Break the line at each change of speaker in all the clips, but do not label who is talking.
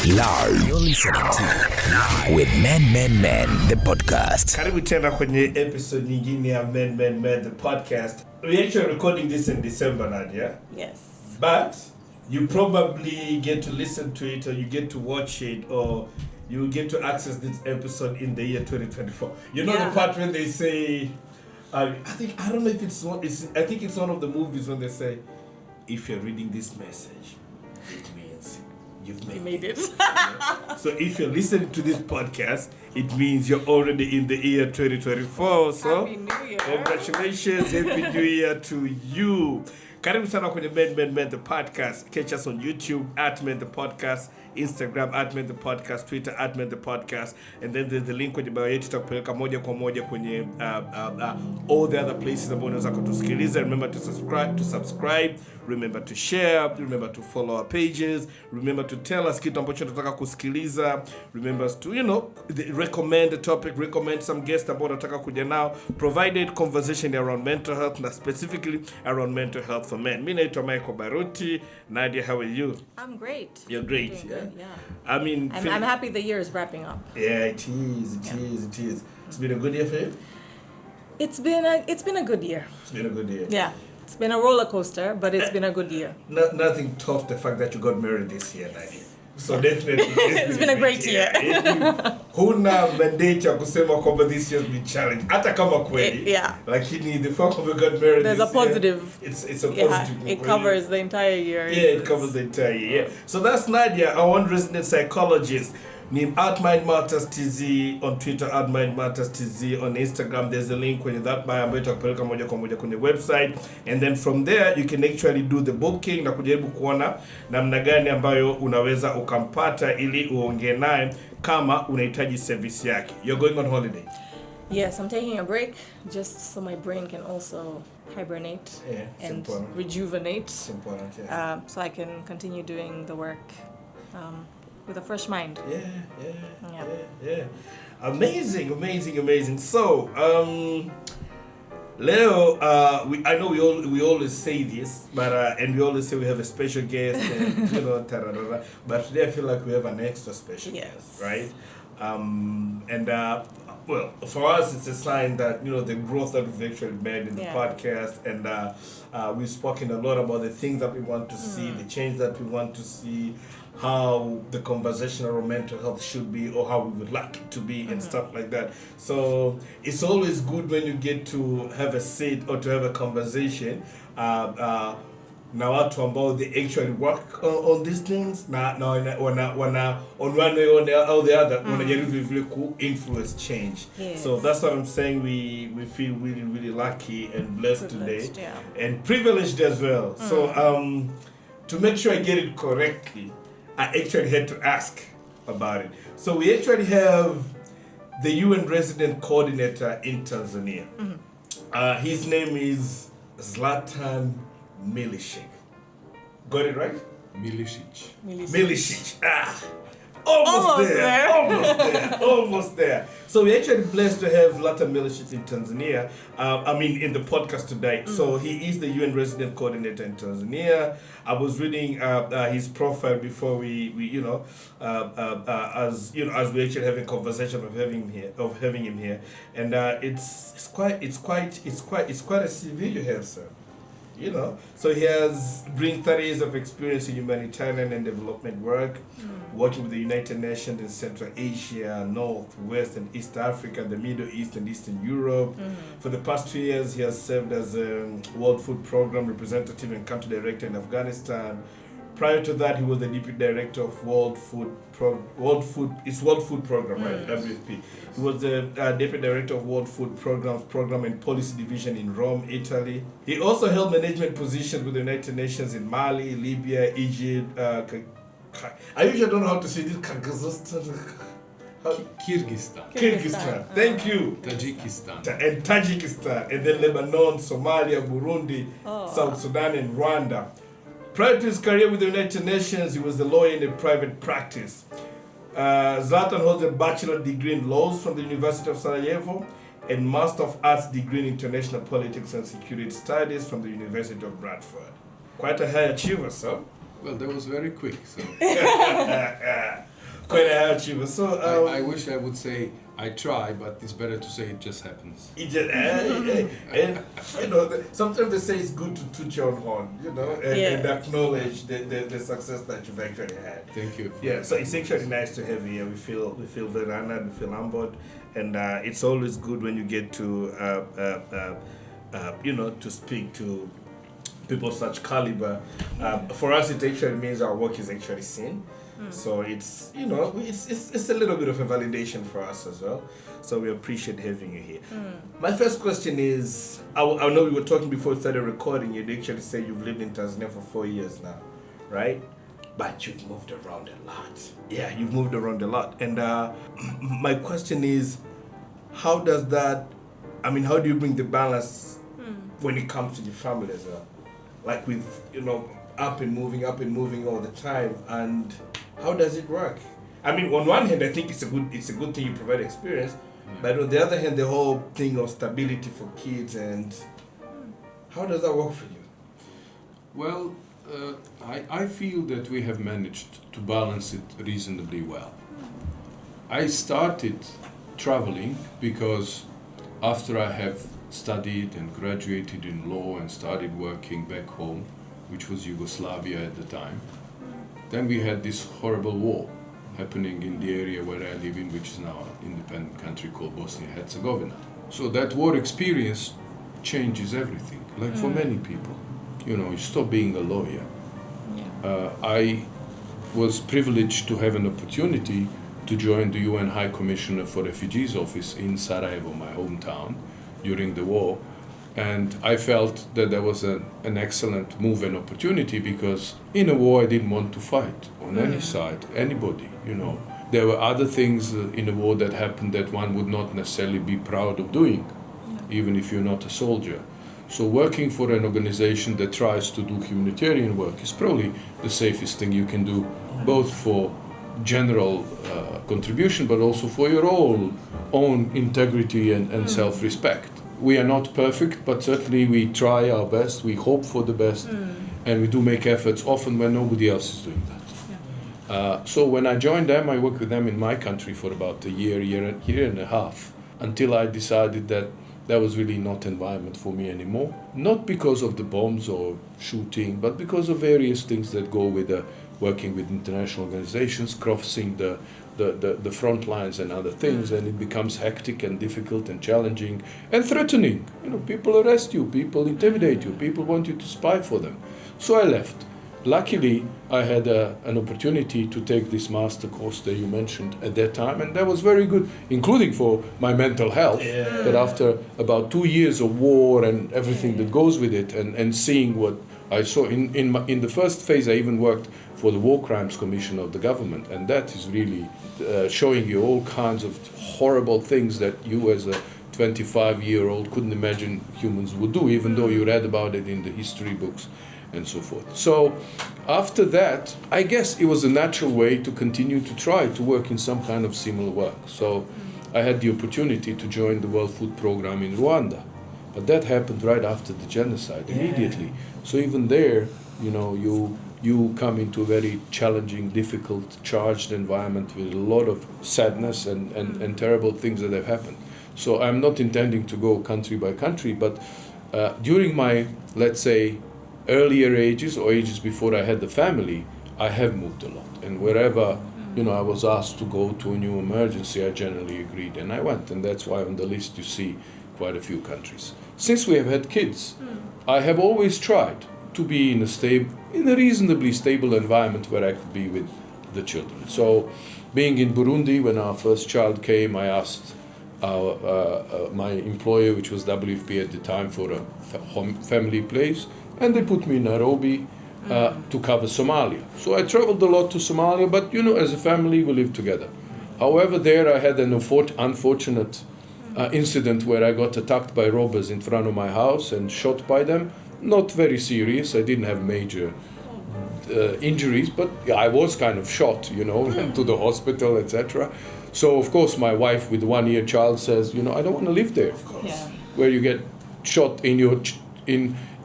Live. You're listening to Live with Men, the podcast.
Karibu tena kwenye episode nyingine ya Men, the podcast. We're actually recording this in December, Nadia.
Yes.
But you probably get to listen to it, or you get to watch it, or you get to access this episode in the year 2024. You know the part when they say, I don't know if it's one, I think it's one of the movies when they say, if you're reading this message, it means you've made it. So if you're listening to this podcast, it means you're already in the year 2024. So
Happy New Year.
Congratulations, Happy New Year to you. Karibu sana kwenye Men, the podcast. Catch us on YouTube at Men the podcast, Instagram at Men the podcast, Twitter at Men the podcast, and then there's the link kwenye bio yetu tutakupeleka moja kwa moja kwenye all the other places ambapo unaweza kutusikiliza. Remember to subscribe, remember to share, remember to follow our pages, remember to tell us kitu ambacho unataka kusikiliza, remember to recommend a topic, recommend some guests ambao unataka kuja nao, provided conversation around mental health, na specifically around mental health for men. Mimi naitwa Michael Baruti. Nadia, how are you?
I'm great.
You're great.
Doing good, yeah.
I mean,
I'm happy the year is wrapping up.
Yeah, it is. It's been a good year for you?
It's been a good year.
It's been a good year.
Yeah. It's been a roller coaster, but it's been a good year.
Nothing tops the fact that you got married this year, Nadia. So definitely
it's been a great year.
Huna mandate ya kusema kwamba this year's been challenging. Hata kama kweli.
Yeah.
Lakini the fact that we got married
There's
this
a positive.
Year, it's a positive.
It covers the entire year.
Yeah, it covers the entire year. So that's Nadia, our one resident psychologist. Name @MindMattersTZ on Twitter, @MindMattersTZ on Instagram. There's a link kwenye that bio ambayo itakupeleka moja kwa moja kwenye website, and then from there you can actually do the booking na kujaribu kuona namna gani ambayo unaweza ukampata ili uongee naye kama unahitaji service yake. You're going on holiday?
Yes, I'm taking a break just so my brain can also hibernate and rejuvenate.
It's important, yeah.
So I can continue doing the work with a fresh mind.
Yeah. Amazing. So, Leo, I know we always say this, but and we always say we have a special guest, and but today I feel like we have an extra special guest, right? Well, for us, it's a sign that, the growth that we've actually made in the podcast, and we've spoken a lot about the things that we want to see, the change that we want to see, how the conversation around mental health should be, or how we would like it to be, and stuff like that. So it's always good when you get to have a sit or to have a conversation na watu ambao they actually work on these things, na wana on one way or the other wanajaribu vile ku influence change.
Yes.
So that's what I'm saying. We feel really lucky and blessed today, and privileged as well. So to make sure I get it correctly, I actually had to ask about it. So we actually have the UN resident coordinator in Tanzania. His name is Zlatan Milisic. Got it right? Milisic. Almost there. So we're actually blessed to have Zlatan Milisic in Tanzania. In the podcast today. So he is the UN resident coordinator in Tanzania. I was reading his profile before we as we actually having conversation of having him here, and it's quite a CV you have, sir. So he brings 30 years of experience in humanitarian and development work, working with the United Nations in Central Asia, North, West, and East Africa, the Middle East, and Eastern Europe. For the past 2 years, he has served as a World Food Program representative and country director in Afghanistan. Prior to that, he was the deputy director of World Food Program, right? WFP. He was the deputy director of World Food Program and Policy Division in Rome, Italy. He also held management positions with the United Nations in Mali, Libya, Egypt. I usually don't know how to say this. Kyrgyzstan. Thank you. Tajikistan, and then Lebanon, Somalia, Burundi, South Sudan, and Rwanda. Prior to his career with the United Nations, he was a lawyer in a private practice. Zlatan holds a bachelor degree in laws from the University of Sarajevo and Master of Arts degree in International Politics and Security Studies from the University of Bradford. Quite a high achiever, sir.
Well, that was very quick, so.
quite a high achiever. So
I wish I would say I try, but it's better to say it just happens.
It just, and sometimes they say it's good to toot your own horn, and acknowledge the success that you've actually had.
Thank you.
Yeah, so it's actually nice to have you here. We feel very honored, we feel humbled, and it's always good when you get to to speak to people of such caliber. For us, it actually means our work is actually seen. So it's it's a little bit of a validation for us as well. So we appreciate having you here. My first question is, I know we were talking before we started recording. You'd actually say you've lived in Tanzania for 4 years now, right? But you've moved around a lot. Yeah, you've moved around a lot. And my question is, how do you bring the balance when it comes to your family as well? Like with, up and moving all the time, and how does it work? I mean, on one hand, I think it's a good thing you provide experience, but on the other hand, the whole thing of stability for kids, and how does that work for you?
Well, I feel that we have managed to balance it reasonably well. I started traveling because after I have studied and graduated in law and started working back home, which was Yugoslavia at the time, then we had this horrible war happening in the area where I live in, which is now an independent country called Bosnia-Herzegovina. So that war experience changes everything, like for many people. You stop being a lawyer. I was privileged to have an opportunity to join the UN High Commissioner for Refugees office in Sarajevo, my hometown, during the war. And I felt that there was an excellent move and opportunity, because in a war I didn't want to fight on any side, anybody, There were other things in a war that happened that one would not necessarily be proud of doing, even if you're not a soldier. So working for an organization that tries to do humanitarian work is probably the safest thing you can do, both for general contribution, but also for your own integrity and self-respect. We are not perfect, but certainly we try our best, we hope for the best, and we do make efforts often when nobody else is doing that. So when I joined them, I worked with them in my country for about a year and a half, until I decided that was really not environment for me anymore. Not because of the bombs or shooting, but because of various things that go with working with international organizations, crossing the front lines and other things, and it becomes hectic and difficult and challenging and threatening. People arrest you, people intimidate you, people want you to spy for them. So I left. Luckily, I had an opportunity to take this master course that you mentioned at that time, and that was very good, including for my mental health. But after about 2 years of war and everything that goes with it, and seeing what I saw in the first phase, I even worked for the War Crimes Commission of the government, and that is really showing you all kinds of horrible things that you as a 25-year-old couldn't imagine humans would do, even though you read about it in the history books and so forth. So after that, I guess it was a natural way to continue to try to work in some kind of similar work. So I had the opportunity to join the World Food Programme in Rwanda, but that happened right after the genocide, immediately. So even there, you come into a very challenging, difficult, charged environment with a lot of sadness and terrible things that have happened. So I'm not intending to go country by country, but during my, let's say, earlier ages or ages before I had the family, I have moved a lot. And wherever, I was asked to go to a new emergency, I generally agreed and I went. And that's why on the list you see quite a few countries. Since we have had kids, I have always tried to be in a reasonably stable environment where I could be with the children. So being in Burundi, when our first child came, I asked my employer, which was WFP at the time, for a family place, and they put me in Nairobi to cover Somalia. So I traveled a lot to Somalia, but as a family we lived together. However, there I had an unfortunate incident where I got attacked by robbers in front of my house and shot by them. Not very serious, I didn't have major injuries, but I was kind of shot, went to the hospital, etc. So of course my wife with a 1-year child says, I don't want to live there. Of course. Where you get shot in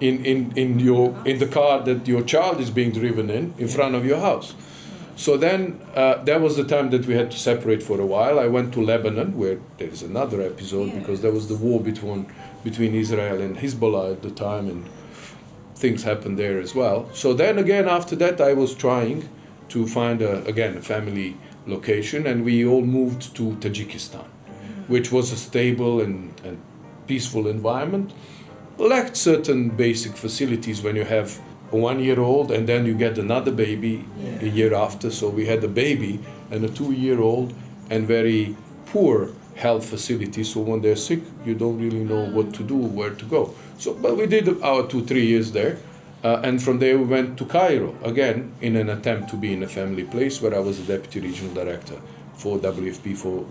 the car that your child is being driven in front of your house. So then that was the time that we had to separate for a while. I went to Lebanon, where there is another episode, because there was the war between Israel and Hezbollah at the time, and things happened there as well. So then again, after that, I was trying to find, a family location, and we all moved to Tajikistan, which was a stable and peaceful environment. Lacked certain basic facilities when you have a 1-year-old and then you get another baby a year after. So we had a baby and a 2-year-old and very poor health facilities. So when they're sick, you don't really know what to do, where to go. So, but we did our 2-3 years there. And from there we went to Cairo, again, in an attempt to be in a family place, where I was a deputy regional director for WFP for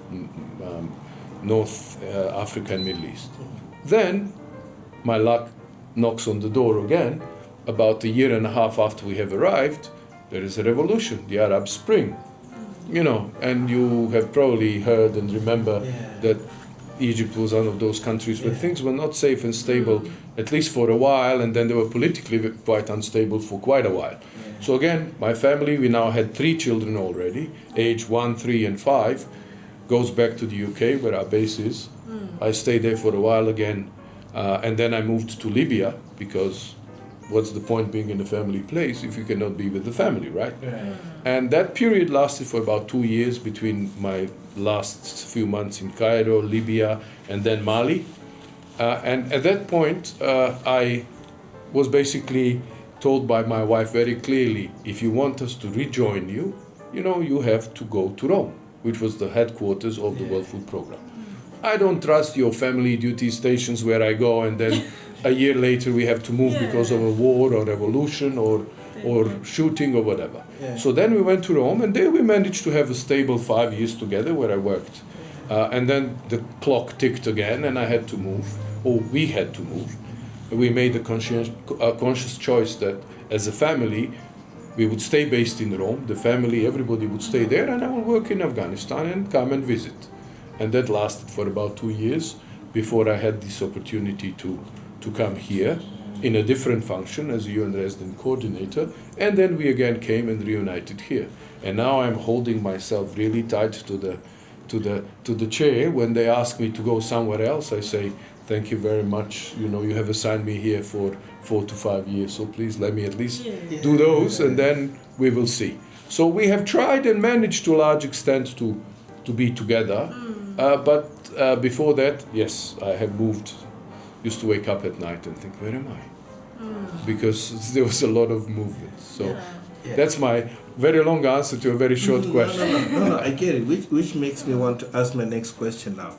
North Africa and Middle East. Then my luck knocks on the door again. About a year and a half after we have arrived, there is a revolution, the Arab Spring. And you have probably heard and remember that Egypt was one of those countries where things were not safe and stable, at least for a while, and then they were politically quite unstable for quite a while. So again, my family, we now had 3 children already, age 1, 3, and 5, goes back to the UK, where our base is. I stayed there for a while again, and then I moved to Libya, because what's the point being in a family place if you cannot be with the family, right? And that period lasted for about 2 years, between my last few months in Cairo, Libya, and then Mali. And at that point, I was basically told by my wife very clearly, if you want us to rejoin you, you have to go to Rome, which was the headquarters of the World Food Programme. I don't trust your family duty stations where I go and then a year later we have to move because of a war or revolution or shooting or whatever. So then we went to Rome, and there we managed to have a stable 5 years together where I worked. And then the clock ticked again, and I had to move, or we had to move. We made a conscious choice that as a family, we would stay based in Rome. The family, everybody would stay there, and I would work in Afghanistan and come and visit. And that lasted for about 2 years before I had this opportunity to come here in a different function as a UN resident coordinator. And then we again came and reunited here. And now I'm holding myself really tight to the chair. When they ask me to go somewhere else, I say, thank you very much. You have assigned me here for 4 to 5 years, so please let me at least do those, and then we will see. So we have tried and managed to a large extent to be together. But before that, yes, I have moved. Used to wake up at night and think, where am I? Because there was a lot of movement. So that's my very long answer to a very short question.
No, I get it. Which makes me want to ask my next question now.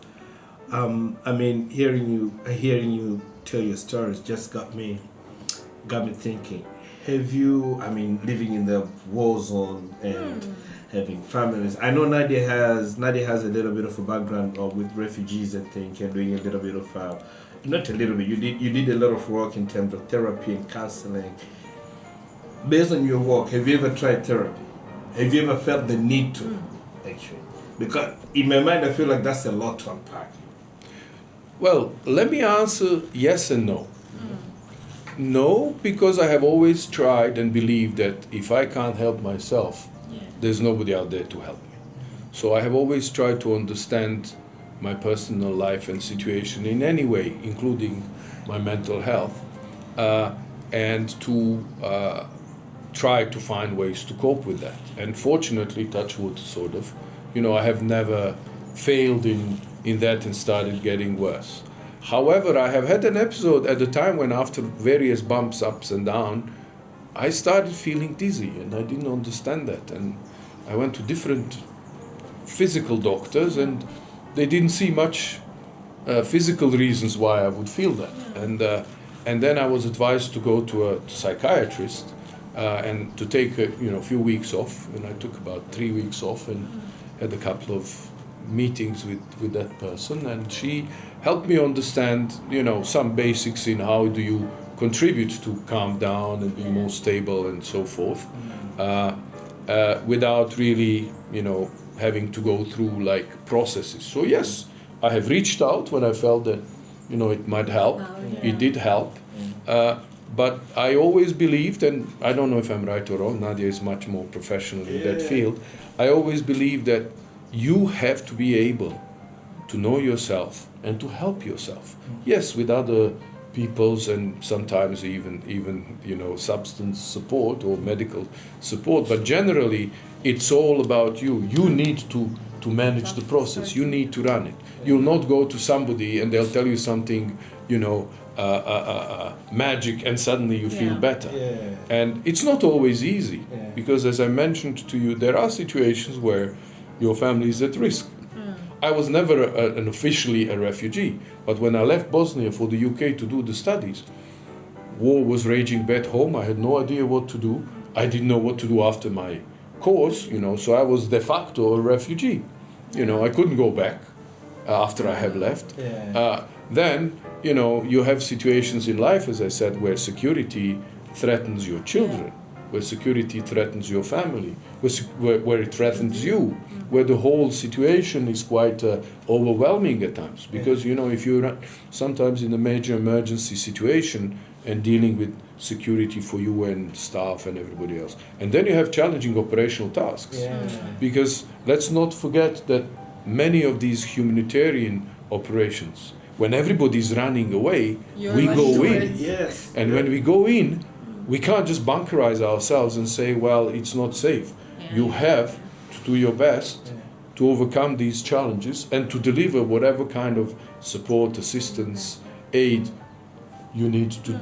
Hearing you tell your stories just got me thinking. Have you, living in the war zone and having families? I know Nadia has a little bit of a background with refugees and things, and doing a little bit of not a little bit. You did a lot of work in terms of therapy and counseling. Based on your work, have you ever tried therapy? Have you ever felt the need to, actually? Because in my mind, I feel like that's a lot to unpack.
Well, let me answer yes and no. No, because I have always tried and believed that if I can't help myself, there's nobody out there to help me. So I have always tried to understand my personal life and situation in any way, including my mental health, and to try to find ways to cope with that. And fortunately, touch wood, sort of, I have never failed in that and started getting worse. However, I have had an episode at the time when, after various bumps, ups and downs, I started feeling dizzy, and I didn't understand that. And I went to different physical doctors, and they didn't see much physical reasons why I would feel that. And then I was advised to go to a psychiatrist and to take a few weeks off. And I took about 3 weeks off and had a couple of meetings with that person, and she helped me understand some basics in how do you contribute to calm down and be more stable and so forth, without really having to go through like processes. So yes, I have reached out when I felt that it might help. It did help, But I always believed, and I don't know if I'm right or wrong, Nadia is much more professional in that field, I always believe that you have to be able to know yourself and to help yourself. Yes, with other people's and sometimes even substance support or medical support, but generally it's all about you. You need to manage the process. You need to run it. You'll not go to somebody and they'll tell you something, magic, and suddenly you feel better. And it's not always easy, because as I mentioned to you, there are situations where your family is at risk. I was never officially a refugee, but when I left Bosnia for the UK to do the studies, war was raging back home. I had no idea what to do. I didn't know what to do after my course, so I was de facto a refugee. I couldn't go back after I have left. Then, you have situations in life, as I said, where security threatens your children, where security threatens your family, where it threatens you, where the whole situation is quite overwhelming at times. Because, if you're sometimes in a major emergency situation and dealing with security for you and staff and everybody else. And then you have challenging operational tasks. Because let's not forget that many of these humanitarian operations, when everybody's running away, we go in. And when we go in, we can't just bunkerize ourselves and say, well, it's not safe. You have to do your best to overcome these challenges and to deliver whatever kind of support, assistance, aid you need to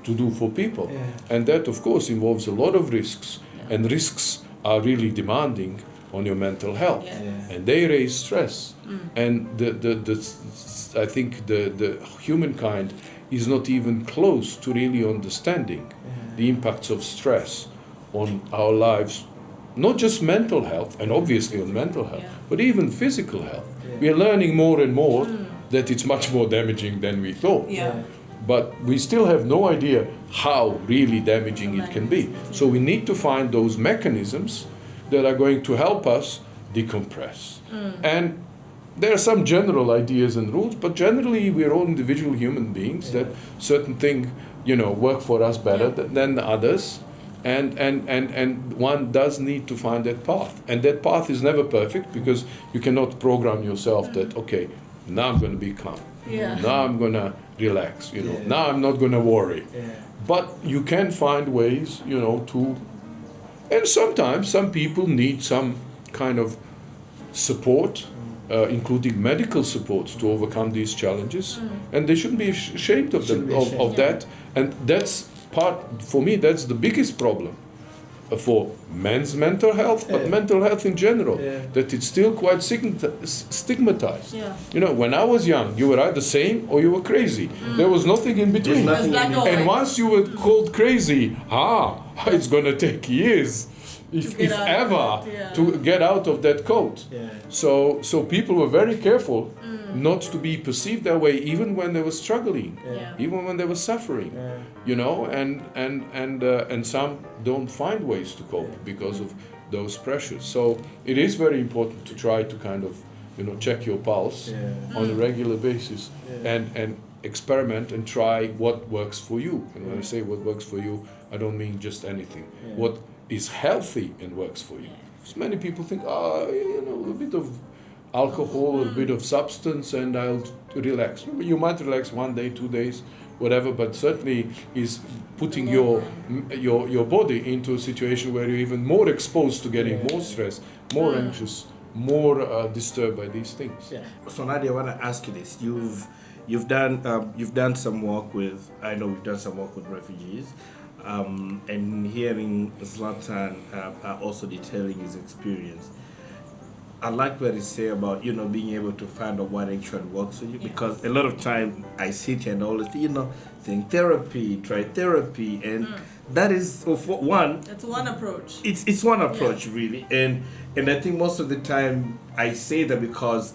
do for people. And that, of course, involves a lot of risks. And risks are really demanding on your mental health. And they raise stress. And I think the humankind is not even close to really understanding the impacts of stress on our lives, not just mental health, and obviously on mental health, but even physical health. We are learning more and more that it's much more damaging than we thought. But we still have no idea how really damaging it can be. So we need to find those mechanisms that are going to help us decompress. And there are some general ideas and rules, but generally we're all individual human beings that certain things, work for us better than others. And one does need to find that path. And that path is never perfect, because you cannot program yourself that, okay, now I'm going to be calm. Now I'm going to relax, now I'm not going to worry. But you can find ways, to... And sometimes some people need some kind of support, including medical support, to overcome these challenges. And they shouldn't be ashamed of that. And that's for me, that's the biggest problem for men's mental health, but mental health in general, that it's still quite stigmatized. When I was young, you were either sane or you were crazy. There was nothing in between. And once you were called crazy, it's going to take years, if ever, to get out of that code. So people were very careful not to be perceived that way, even when they were struggling, even when they were suffering, and some don't find ways to cope because of those pressures. So it is very important to try to kind of, check your pulse on a regular basis and experiment and try what works for you. And when I say what works for you, I don't mean just anything. What is healthy and works for you. So many people think, a bit of alcohol, a bit of substance, and I'll relax. You might relax 1 day, 2 days, whatever, but certainly is putting your body into a situation where you're even more exposed to getting more stressed, more anxious, more disturbed by these things.
So Nadia, I want to ask you this: you've done some work with, I know we've done some work with refugees, and hearing Zlatan also detailing his experience. I like what he say about, being able to find out what actually works for you, because a lot of time I sit here and always, think try therapy, and that is one.
It's one approach.
It's one approach really, and I think most of the time I say that because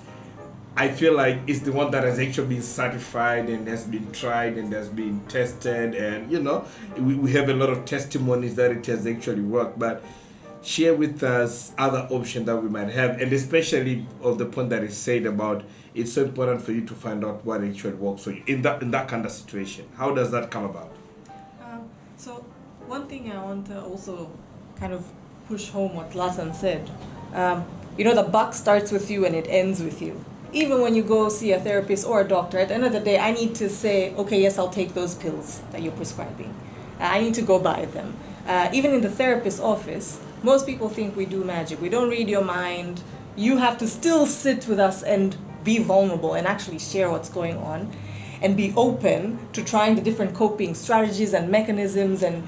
I feel like it's the one that has actually been certified and has been tried and has been tested, and we have a lot of testimonies that it has actually worked, but share with us other options that we might have, and especially of the point that is said about it's so important for you to find out what actually works for you in that kind of situation. How does that come about?
So one thing I want to also kind of push home what Zlatan said. The buck starts with you and it ends with you. Even when you go see a therapist or a doctor, at the end of the day, I need to say, okay, yes, I'll take those pills that you're prescribing. I need to go buy them. Even in the therapist's office, most people think we do magic. We don't read your mind. You have to still sit with us and be vulnerable and actually share what's going on and be open to trying the different coping strategies and mechanisms and,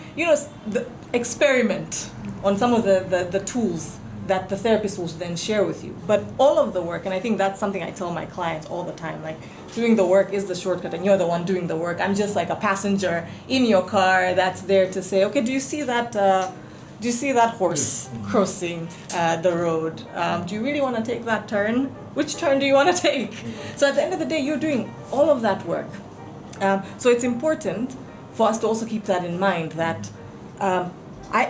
experiment on some of the tools that the therapist will then share with you. But all of the work, and I think that's something I tell my clients all the time, like doing the work is the shortcut and you're the one doing the work. I'm just like a passenger in your car that's there to say, okay, do you see that horse crossing the road? Do you really want to take that turn? Which turn do you want to take? So at the end of the day, you're doing all of that work. So it's important for us to also keep that in mind, that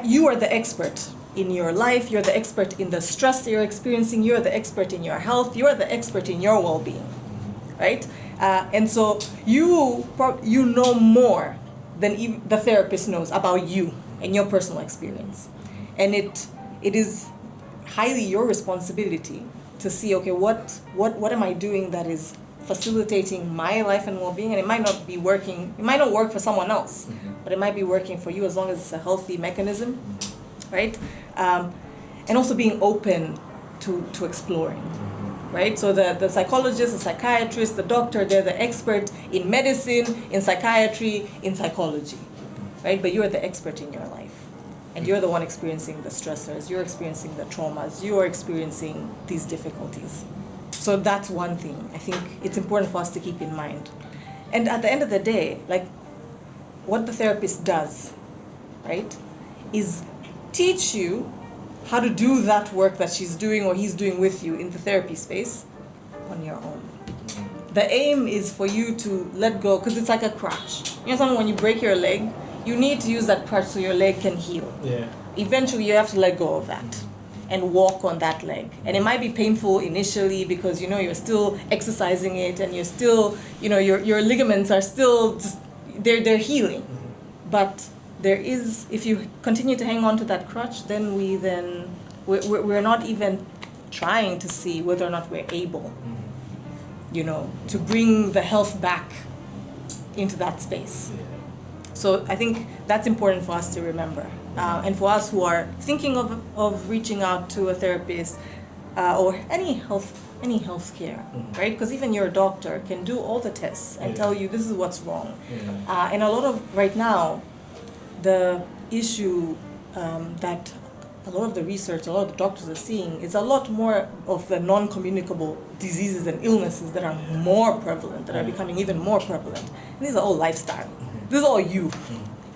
you are the expert in your life, you're the expert in the stress that you're experiencing, you're the expert in your health, you're the expert in your well-being, right? And so you know more than even the therapist knows about you and your personal experience. And it is highly your responsibility to see, okay, what am I doing that is facilitating my life and well-being? And it might not be working, it might not work for someone else, but it might be working for you as long as it's a healthy mechanism, right? And also being open to exploring, right? So the psychologist, the psychiatrist, the doctor, they're the expert in medicine, in psychiatry, in psychology, right? But you're the expert in your life. And you're the one experiencing the stressors, you're experiencing the traumas, you're experiencing these difficulties. So that's one thing I think it's important for us to keep in mind. And at the end of the day, like what the therapist does, right, is teach you how to do that work that she's doing or he's doing with you in the therapy space on your own. The aim is for you to let go, because it's like a crutch. Something when you break your leg, you need to use that crutch so your leg can heal. Yeah. Eventually you have to let go of that and walk on that leg. And it might be painful initially because you're still exercising it and you're still, your ligaments are still just, they're healing. But there is, if you continue to hang on to that crutch, then we're not even trying to see whether or not we're able, to bring the health back into that space. So I think that's important for us to remember. And for us who are thinking of reaching out to a therapist or any health care, right? Because even your doctor can do all the tests and tell you this is what's wrong. And a lot of, right now, the issue that a lot of the research, a lot of the doctors are seeing is a lot more of the non-communicable diseases and illnesses that are more prevalent, that are becoming even more prevalent. And these are all lifestyle. This is all you.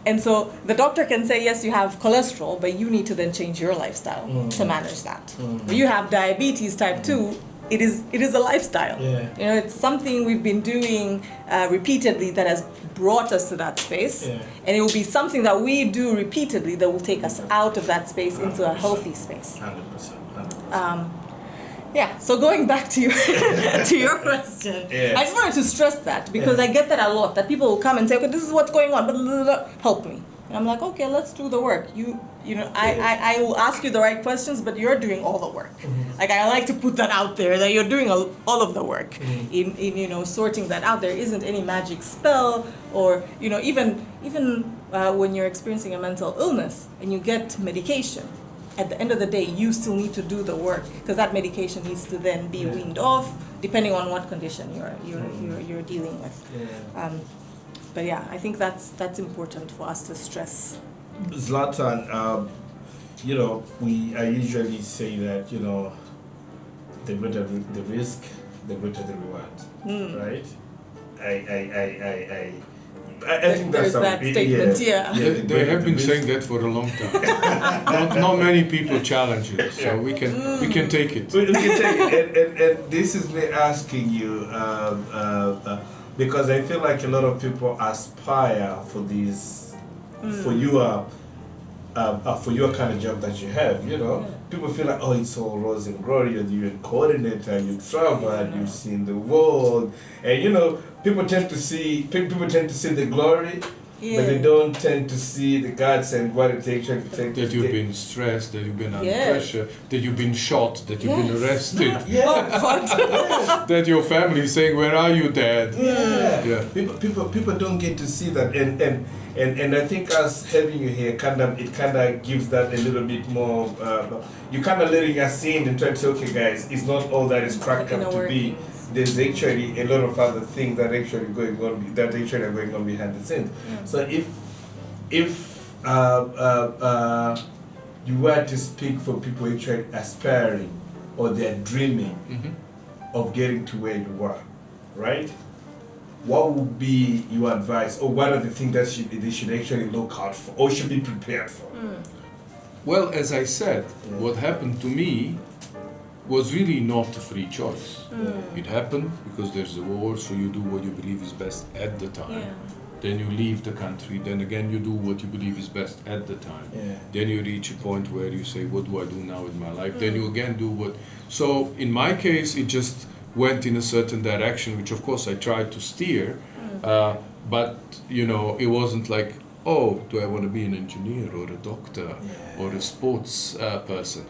And so the doctor can say, yes, you have cholesterol, but you need to then change your lifestyle to manage that. Or you have diabetes type 2, it is a lifestyle. It's something we've been doing repeatedly that has brought us to that space. And it will be something that we do repeatedly that will take us out of that space into a healthy space.
100%.
So going back to your question, I just wanted to stress that because I get that a lot, that people will come and say, okay, this is what's going on, but help me. And I'm like, okay, let's do the work. I will ask you the right questions, but you're doing all the work. Like, I like to put that out there, that you're doing all of the work in sorting that out. There isn't any magic spell, or even when you're experiencing a mental illness and you get medication, at the end of the day, you still need to do the work, because that medication needs to then be weaned off, depending on what condition you're dealing with. But I think that's important for us to stress.
Zlatan, I usually say that the greater the risk, the greater the reward, right? I think that's
that statement.
They have been saying that for a long time. not many people challenge it, so we can take it.
We can take it, and this is me asking you because I feel like a lot of people aspire for this, for your kind of job that you have. People feel like, oh, it's all rose and glory. You're a coordinator, you travel, you've seen the world, and people tend to see the glory,
Yeah.
but they don't tend to see the guts and what it actually takes.
That you've been stressed, that you've been under
Yes.
pressure, that you've been shot, that you've been
Yes.
arrested,
Yeah.
that your family is saying, "Where are you, Dad?"
Yeah. People don't get to see that, and I think us having you here it kind of gives that a little bit more. You kind of letting us in and try to say, okay, guys, it's not all that is cracked up to be. There's actually a lot of other things that actually are going on behind the scenes.
Yeah.
So if you were to speak for people actually aspiring or they're dreaming of getting to where you are, right? What would be your advice, or what are the things that they should actually look out for or should be prepared for?
Well, as I said, what happened to me was really not a free choice. It happened because there's a war, so you do what you believe is best at the time.
Yeah.
Then you leave the country, then again you do what you believe is best at the time.
Yeah.
Then you reach a point where you say, what do I do now in my life? Then you again do what... So in my case, it just went in a certain direction, which of course I tried to steer, but it wasn't like, oh, do I want to be an engineer or a doctor or a sports person?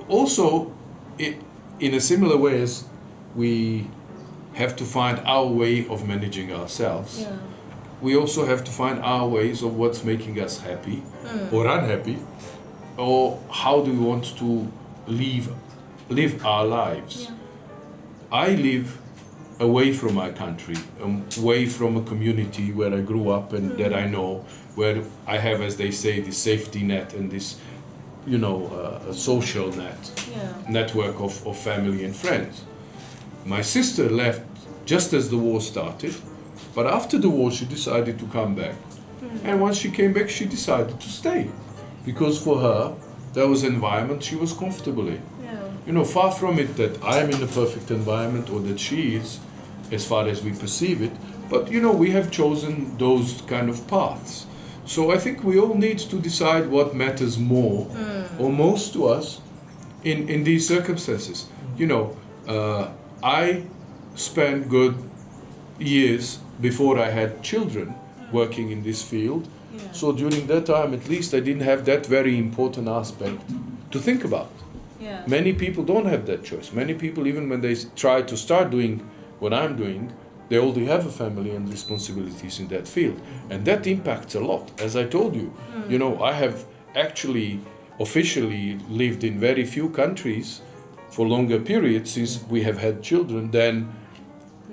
Also, in a similar way as we have to find our way of managing ourselves, we also have to find our ways of what's making us happy or unhappy, or how do we want to live our lives. I live away from my country, away from a community where I grew up and that I know, where I have, as they say, this safety net and this a social network of family and friends. My sister left just as the war started, but after the war she decided to come back. And once she came back, she decided to stay, because for her, that was an environment she was comfortable in. Far from it that I am in a perfect environment or that she is, as far as we perceive it, but we have chosen those kind of paths. So I think we all need to decide what matters more or most to us in these circumstances. I spent good years before I had children working in this field. So during that time, at least, I didn't have that very important aspect to think about. Many people don't have that choice. Many people, even when they try to start doing what I'm doing, they already have a family and responsibilities in that field. And that impacts a lot. As I told you, I have actually officially lived in very few countries for longer periods since we have had children than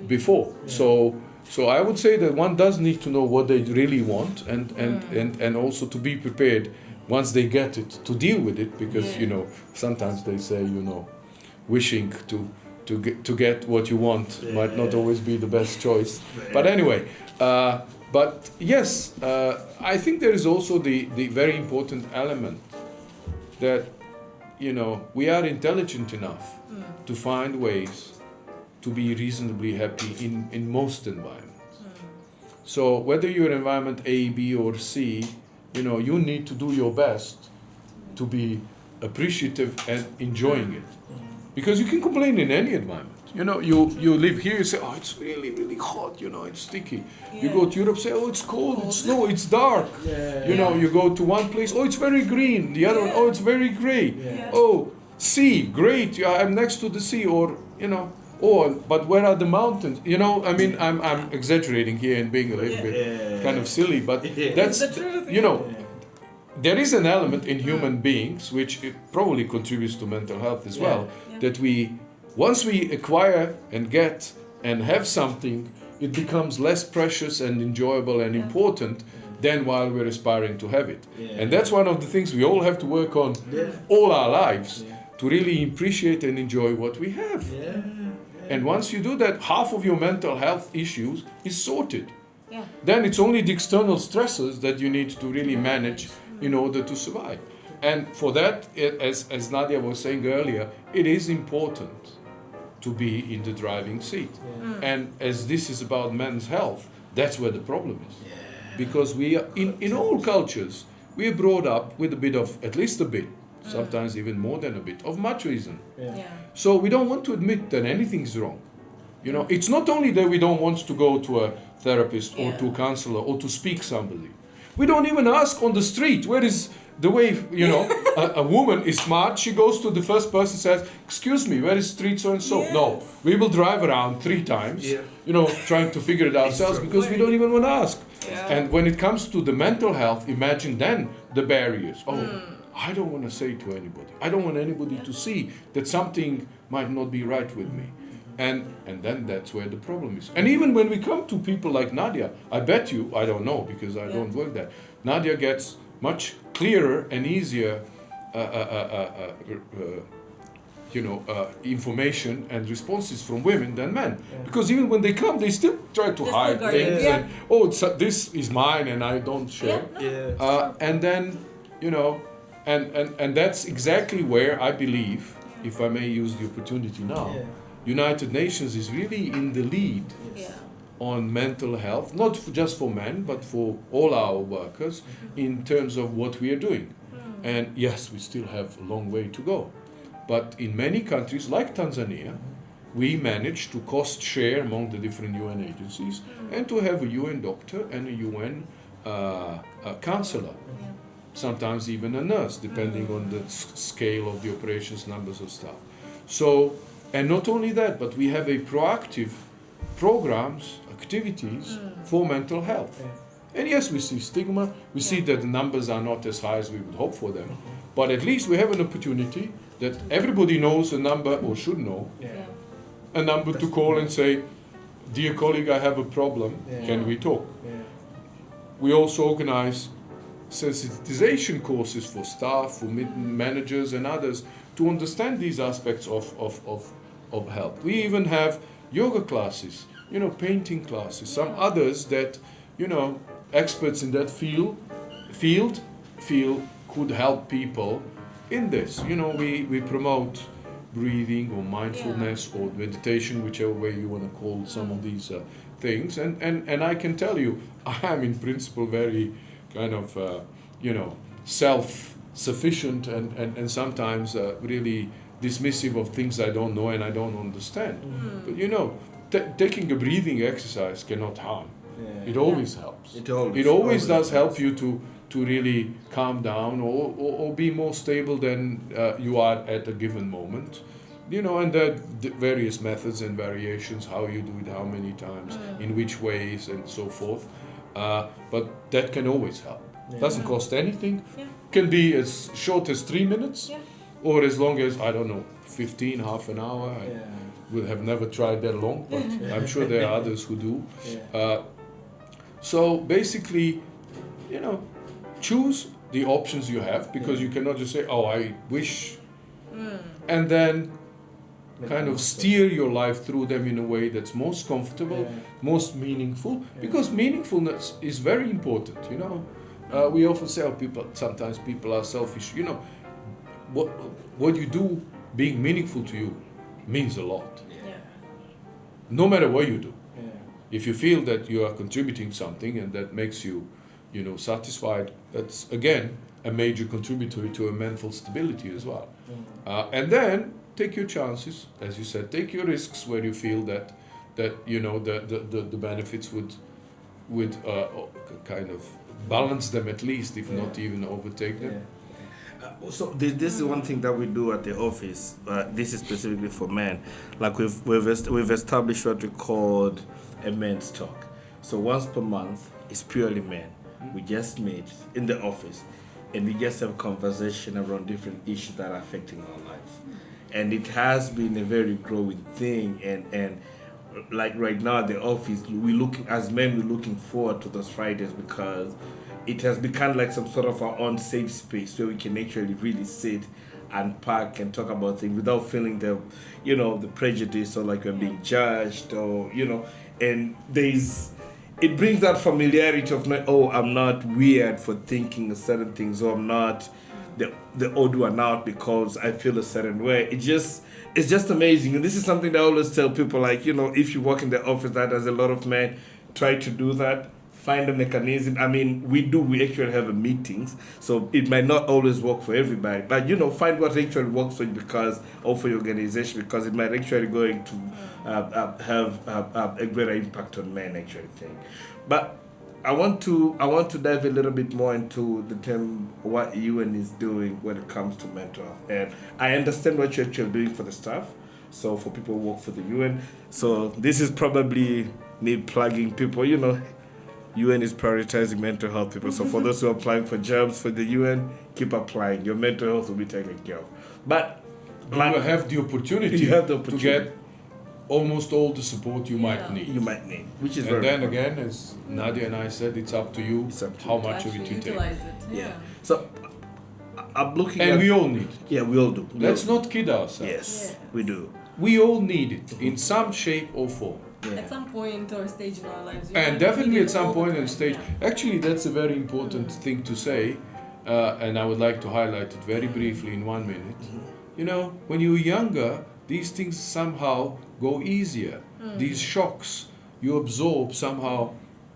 before. So I would say that one does need to know what they really want and also to be prepared once they get it to deal with it, because sometimes they say wishing to get what you want might not always be the best choice. But anyway, but yes, I think there is also the very important element that we are intelligent enough to find ways to be reasonably happy in most environments. So whether you're in environment A, B, or C, you need to do your best to be appreciative and enjoying it. Because you can complain in any environment. You live here, you say, oh, it's really, really hot, it's sticky. You go to Europe, say, oh, it's cold, it's snow, it's dark. You go to one place, oh, it's very green. The other one, oh, it's very gray. Oh, sea, great, I'm next to the sea. Or, oh, but where are the mountains? I'm exaggerating here and being a little bit kind of silly, but that's, there is an element in human beings which probably contributes to mental health as well, that once we acquire and get and have something, it becomes less precious and enjoyable and important than while we're aspiring to have it. And that's one of the things we all have to work on all our lives, to really appreciate and enjoy what we have. And once you do that, half of your mental health issues is sorted. Then it's only the external stressors that you need to really manage in order to survive. And for that, as Nadia was saying earlier, it is important to be in the driving seat. And as this is about men's health, that's where the problem is. Because we are, in all cultures, we are brought up with a bit of, at least a bit, sometimes even more than a bit, of machoism. So we don't want to admit that anything's wrong. It's not only that we don't want to go to a therapist or to a counselor or to speak somebody. We don't even ask on the street, where is the way, you know, a woman is smart, she goes to the first person, says, excuse me, where is street so-and-so?
Yes.
No, we will drive around 3 times,
Yeah.
you know, trying to figure it ourselves because we don't even want to ask.
Yeah.
And when it comes to the mental health, imagine then the barriers. I don't want to say to anybody. I don't want anybody to see that something might not be right with me. And then that's where the problem is. And even when we come to people like Nadia, I bet you, I don't know because I don't work there, Nadia gets much clearer and easier information and responses from women than men. Because even when they come, they still try to hide things. And, this is mine and I don't share. And then, you know, and that's exactly where I believe, if I may use the opportunity now, United Nations is really in the lead on mental health, not just for men, but for all our workers in terms of what we are doing. And yes, we still have a long way to go. But in many countries, like Tanzania, we managed to cost share among the different UN agencies and to have a UN doctor and a UN counselor. Sometimes even a nurse, depending on the scale of the operations, numbers of staff. So, and not only that, but we have a proactive programs, activities for mental health. And yes, we see stigma, we see that the numbers are not as high as we would hope for them, but at least we have an opportunity that everybody knows a number, or should know, a number to call and say, dear colleague, I have a problem, can we talk? We also organize sensitization courses for staff, for managers and others to understand these aspects of health. We even have yoga classes, you know, painting classes, some others that, you know, experts in that field feel could help people in this. You know, we promote breathing or mindfulness or meditation, whichever way you want to call some of these things. And I can tell you, I am in principle very kind of, self-sufficient and sometimes really dismissive of things I don't know and I don't understand. But you know, taking a breathing exercise cannot harm. It always helps. It always does help you to really calm down or be more stable than you are at a given moment. You know, and there are various methods and variations, how you do it, how many times, in which ways, and so forth. But that can always help. Doesn't cost anything. Can be as short as 3 minutes, or as long as, I don't know, 15, half an hour. I will have never tried that long, but I'm sure there are others who do. So basically, you know, choose the options you have, because you cannot just say, oh, I wish, and then kind of steer your life through them in a way that's most comfortable, most meaningful, because meaningfulness is very important, you know. We often say, sometimes people are selfish, you know. What you do being meaningful to you means a lot. No matter what you do. If you feel that you are contributing something and that makes you, you know, satisfied, that's again a major contributor to a mental stability as well. And then take your chances, as you said, take your risks where you feel that you know the benefits would kind of balance them at least, if not even overtake them.
So this is one thing that we do at the office. This is specifically for men. Like we've established what we called a men's talk. So once per month, it's purely men. We just meet in the office, and we just have conversation around different issues that are affecting our lives. And it has been a very growing thing. And like right now at the office, we're looking forward to those Fridays, because it has become like some sort of our own safe space where we can actually really sit, unpack, and talk about things without feeling the prejudice, or like we're being judged, or, you know, and it brings that familiarity of, I'm not weird for thinking certain things, or I'm not the odd one out because I feel a certain way. It's just amazing. And this is something that I always tell people, like, you know, if you work in the office that has a lot of men, try to do that. find a mechanism. I mean, we actually have meetings, so it might not always work for everybody, but find what actually works for you for your organization, because it might actually going to have a greater impact on men, actually think. But I want to dive a little bit more into the term what UN is doing when it comes to mental health, and I understand what you're actually doing for the staff. So for people who work for the UN, so this is probably me plugging people. UN is prioritizing mental health people. So for those who are applying for jobs for the UN, keep applying. Your mental health will be taken care of. But
you have the opportunity to get almost all the support you might need.
Which is
and
very
then
important.
Again, as Nadia and I said, it's up to you how much of it you take.
Utilize it.
Yeah. So I'm looking
and
at...
we all need it.
Yeah, we all do.
Let's not kid ourselves.
Yes, we do.
We all need it in some shape or form.
Yeah.
At some point or stage in our lives.
And definitely at some point and stage. Actually, that's a very important thing to say, and I would like to highlight it very briefly in 1 minute. When you're younger, these things somehow go easier. These shocks you absorb somehow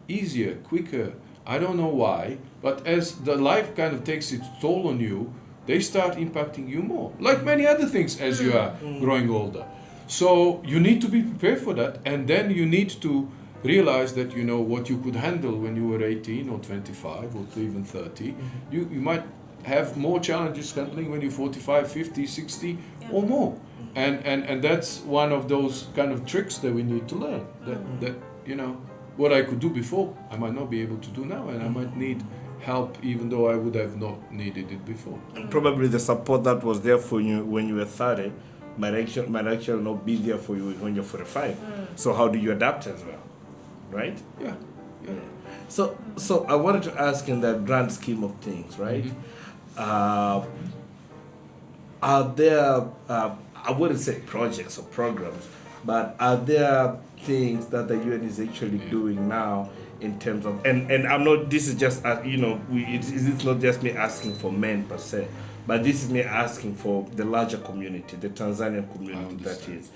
easier, quicker. I don't know why, but as the life kind of takes its toll on you, they start impacting you more, like many other things as you are growing older. So you need to be prepared for that, and then you need to realize that what you could handle when you were 18 or 25 or even 30, you might have more challenges handling when you're 45, 50, 60 or more. And that's one of those kind of tricks that we need to learn. That what I could do before, I might not be able to do now, and I might need help even though I would have not needed it before.
Probably the support that was there for you when you were 30 might actually not be there for you when you're 45. So how do you adapt as well, right?
Yeah.
So I wanted to ask, in that grand scheme of things, right? Are there I wouldn't say projects or programs, but are there things that the UN is actually doing now in terms of, and I'm not, this is just it's not just me asking for men per se, but this is me asking for the larger community, the Tanzanian community, that is,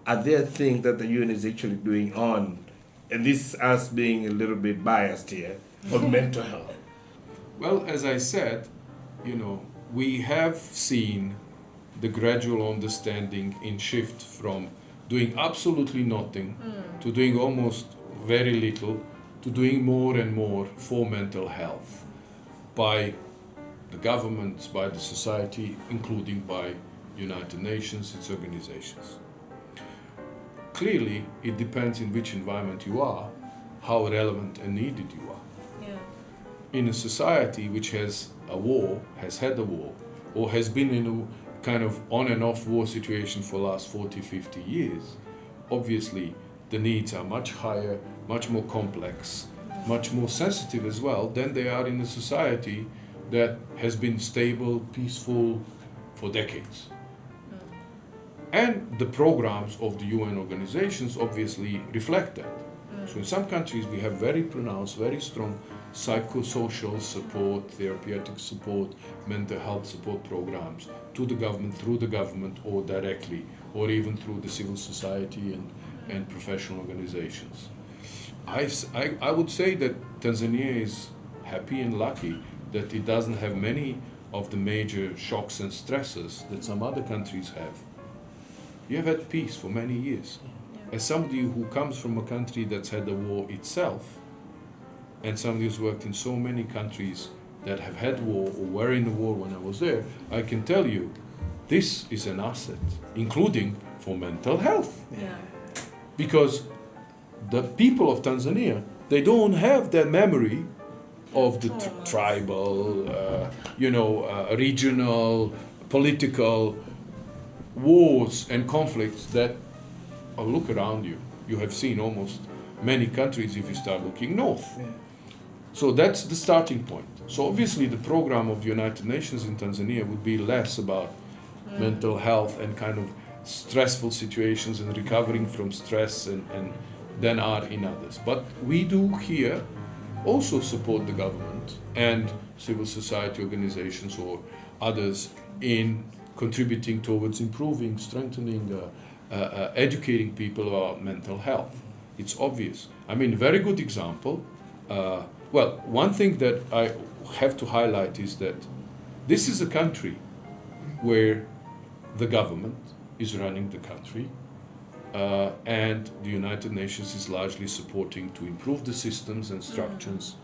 are there things that the UN is actually doing on, and this is us being a little bit biased here, on mental health?
Well, as I said, we have seen the gradual understanding in shift from doing absolutely nothing to doing almost very little to doing more and more for mental health by the governments, by the society, including by United Nations, its organizations. Clearly, it depends in which environment you are, how relevant and needed you are.
Yeah.
In a society which has a war, has had a war, or has been in a kind of on and off war situation for the last 40, 50 years, obviously the needs are much higher, much more complex, much more sensitive as well than they are in a society that has been stable, peaceful for decades. And the programs of the UN organizations obviously reflect that. So in some countries we have very pronounced, very strong psychosocial support, therapeutic support, mental health support programs to the government, through the government, or directly, or even through the civil society and professional organizations. I would say that Tanzania is happy and lucky that it doesn't have many of the major shocks and stresses that some other countries have. You have had peace for many years. As somebody who comes from a country that's had a war itself, and somebody who's worked in so many countries that have had war or were in the war when I was there, I can tell you this is an asset, including for mental health.
Yeah.
Because the people of Tanzania, they don't have that memory of the tribal, regional, political wars and conflicts that look around you. You have seen almost many countries if you start looking north. Yeah. So that's the starting point. So obviously the program of the United Nations in Tanzania would be less about mental health and kind of stressful situations and recovering from stress and than are in others. But we do here also support the government and civil society organizations or others in contributing towards improving, strengthening, educating people about mental health. It's obvious. I mean, a very good example Well, one thing that I have to highlight is that this is a country where the government is running the country, and the United Nations is largely supporting to improve the systems and structures,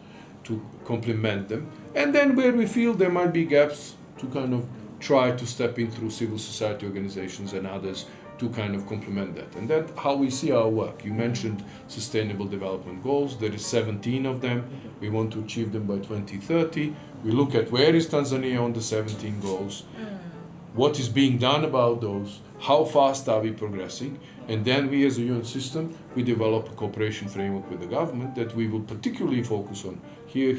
to complement them, and then where we feel there might be gaps, to kind of try to step in through civil society organizations and others to kind of complement that. And that's how we see our work. You mentioned Sustainable Development Goals. There is 17 of them. We want to achieve them by 2030. We look at where is Tanzania on the 17 goals, what is being done about those, how fast are we progressing, and then we as a UN system, we develop a cooperation framework with the government that we will particularly focus on here,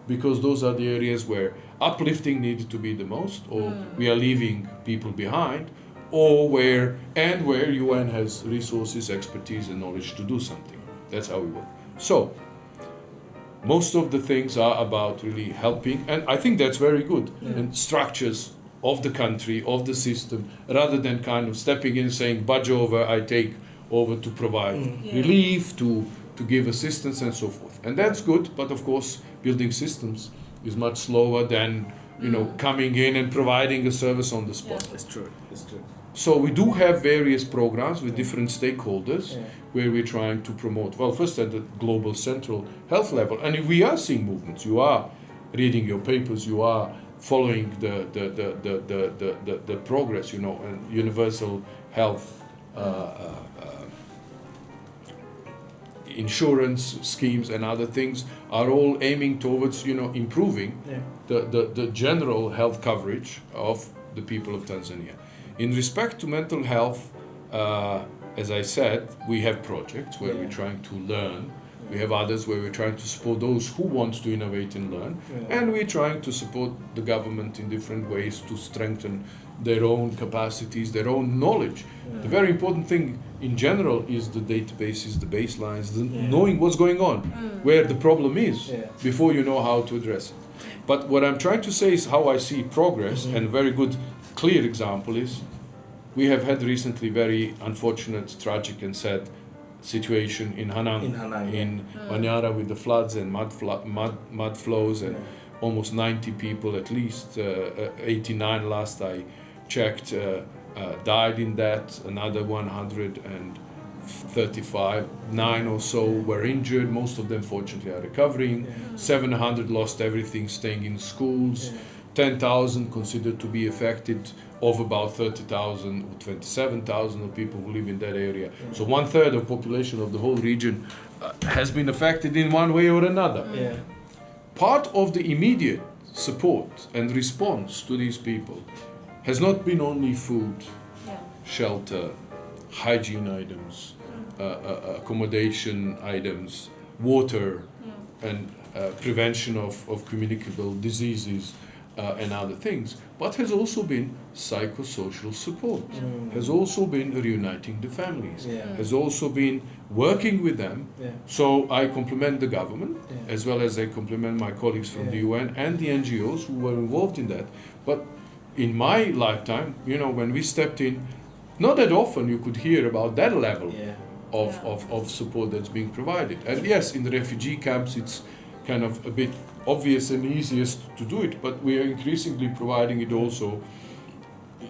because those are the areas where uplifting needed to be the most, or we are leaving people behind, or where UN has resources, expertise, and knowledge to do something. That's how we work. So, most of the things are about really helping, and I think that's very good, and structures of the country, of the system, rather than kind of stepping in saying, budge over, I take over to provide relief, to give assistance, and so forth. And that's good, but of course, building systems is much slower than, coming in and providing a service on the spot.
It's true.
So we do have various programs with different stakeholders where we're trying to promote, well, first at the global central health level, and we are seeing movements. You are reading your papers, you are following the progress, and universal health insurance schemes and other things are all aiming towards, improving the general health coverage of the people of Tanzania. In respect to mental health, as I said, we have projects where we're trying to learn. We have others where we're trying to support those who want to innovate and learn. And we're trying to support the government in different ways to strengthen their own capacities, their own knowledge. The very important thing in general is the databases, the baselines, knowing what's going on, where the problem is, before you know how to address it. But what I'm trying to say is how I see progress, and a very good, clear example is we have had recently very unfortunate, tragic and sad situation in Hanang, in Manyara, with the floods and mud flows, and almost 90 people, at least 89 last I checked, died in that. Another 135, 9 or so were injured. Most of them fortunately are recovering. 700 lost everything, staying in schools. 10,000 considered to be affected, of about 30,000 or 27,000 of people who live in that area. So 1/3 of population of the whole region has been affected in one way or another. Part of the immediate support and response to these people has not been only food, shelter, hygiene items, accommodation items, water, and prevention of communicable diseases, and other things, but has also been psychosocial support, has also been reuniting the families, has also been working with them. So I compliment the government, as well as I compliment my colleagues from the UN and the NGOs who were involved in that. But in my lifetime, when we stepped in, not that often you could hear about that level of support that's being provided. And yes, in the refugee camps, it's kind of a bit obvious and easiest to do it, but we are increasingly providing it also